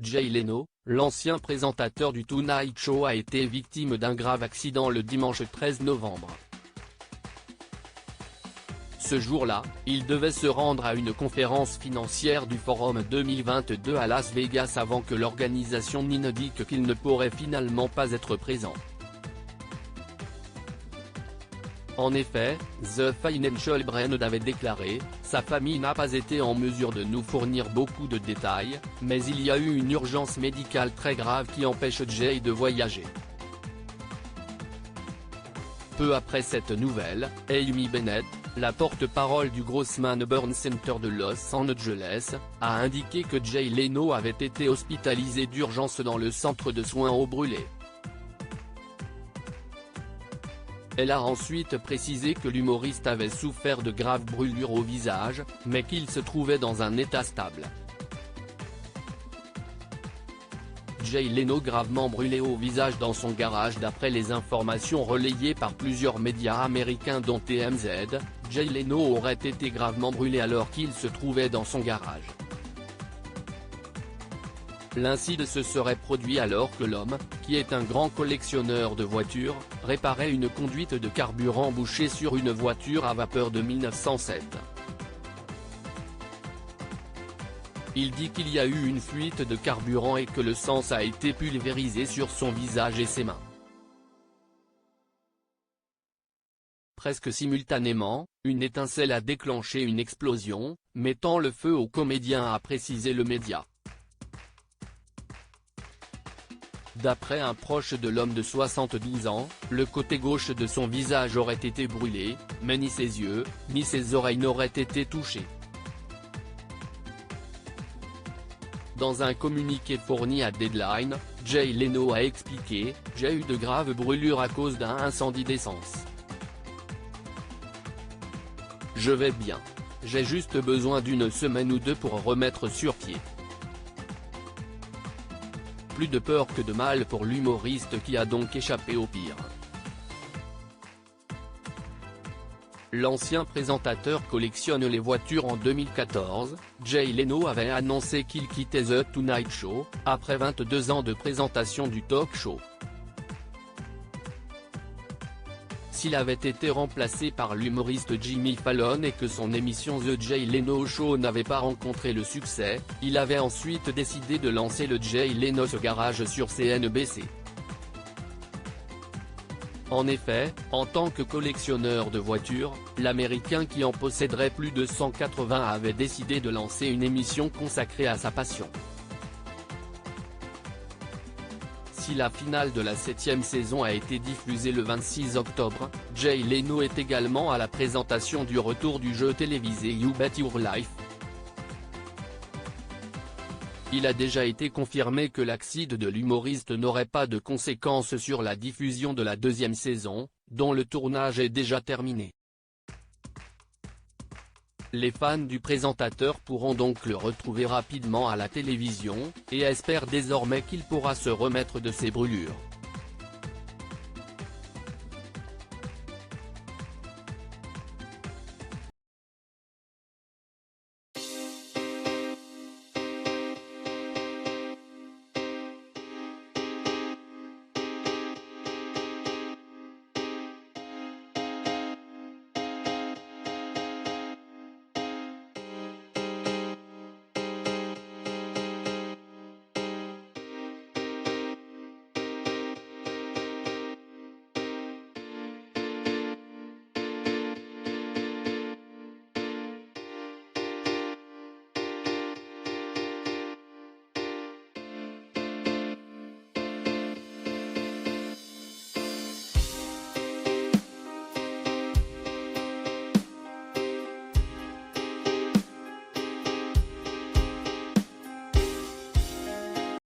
Jay Leno, l'ancien présentateur du Tonight Show, a été victime d'un grave accident le dimanche 13 novembre. Ce jour-là, il devait se rendre à une conférence financière du Forum 2022 à Las Vegas avant que l'organisation n'indique qu'il ne pourrait finalement pas être présent. En effet, The Financial Brand avait déclaré « Sa famille n'a pas été en mesure de nous fournir beaucoup de détails, mais il y a eu une urgence médicale très grave qui empêche Jay de voyager ». Peu après cette nouvelle, Amy Bennett, la porte-parole du Grossman Burn Center de Los Angeles, a indiqué que Jay Leno avait été hospitalisé d'urgence dans le centre de soins aux brûlés. Elle a ensuite précisé que l'humoriste avait souffert de graves brûlures au visage, mais qu'il se trouvait dans un état stable. Jay Leno gravement brûlé au visage dans son garage. D'après les informations relayées par plusieurs médias américains dont TMZ, Jay Leno aurait été gravement brûlé alors qu'il se trouvait dans son garage. L'incident se serait produit alors que l'homme, qui est un grand collectionneur de voitures, réparait une conduite de carburant bouchée sur une voiture à vapeur de 1907. Il dit qu'il y a eu une fuite de carburant et que le sang a été pulvérisé sur son visage et ses mains. Presque simultanément, une étincelle a déclenché une explosion, mettant le feu au comédien, a précisé le média. D'après un proche de l'homme de 72 ans, le côté gauche de son visage aurait été brûlé, mais ni ses yeux, ni ses oreilles n'auraient été touchés. Dans un communiqué fourni à Deadline, Jay Leno a expliqué « J'ai eu de graves brûlures à cause d'un incendie d'essence. Je vais bien. J'ai juste besoin d'une semaine ou deux pour remettre sur pied. » Plus de peur que de mal pour l'humoriste qui a donc échappé au pire. L'ancien présentateur collectionne les voitures. En 2014, Jay Leno avait annoncé qu'il quittait The Tonight Show, après 22 ans de présentation du talk show. S'il avait été remplacé par l'humoriste Jimmy Fallon et que son émission The Jay Leno Show n'avait pas rencontré le succès, il avait ensuite décidé de lancer le Jay Leno's Garage sur CNBC. En effet, en tant que collectionneur de voitures, l'Américain qui en posséderait plus de 180 avait décidé de lancer une émission consacrée à sa passion. Si la finale de la 7e saison a été diffusée le 26 octobre, Jay Leno est également à la présentation du retour du jeu télévisé You Bet Your Life. Il a déjà été confirmé que l'accident de l'humoriste n'aurait pas de conséquences sur la diffusion de la 2e saison, dont le tournage est déjà terminé. Les fans du présentateur pourront donc le retrouver rapidement à la télévision, et espèrent désormais qu'il pourra se remettre de ses brûlures.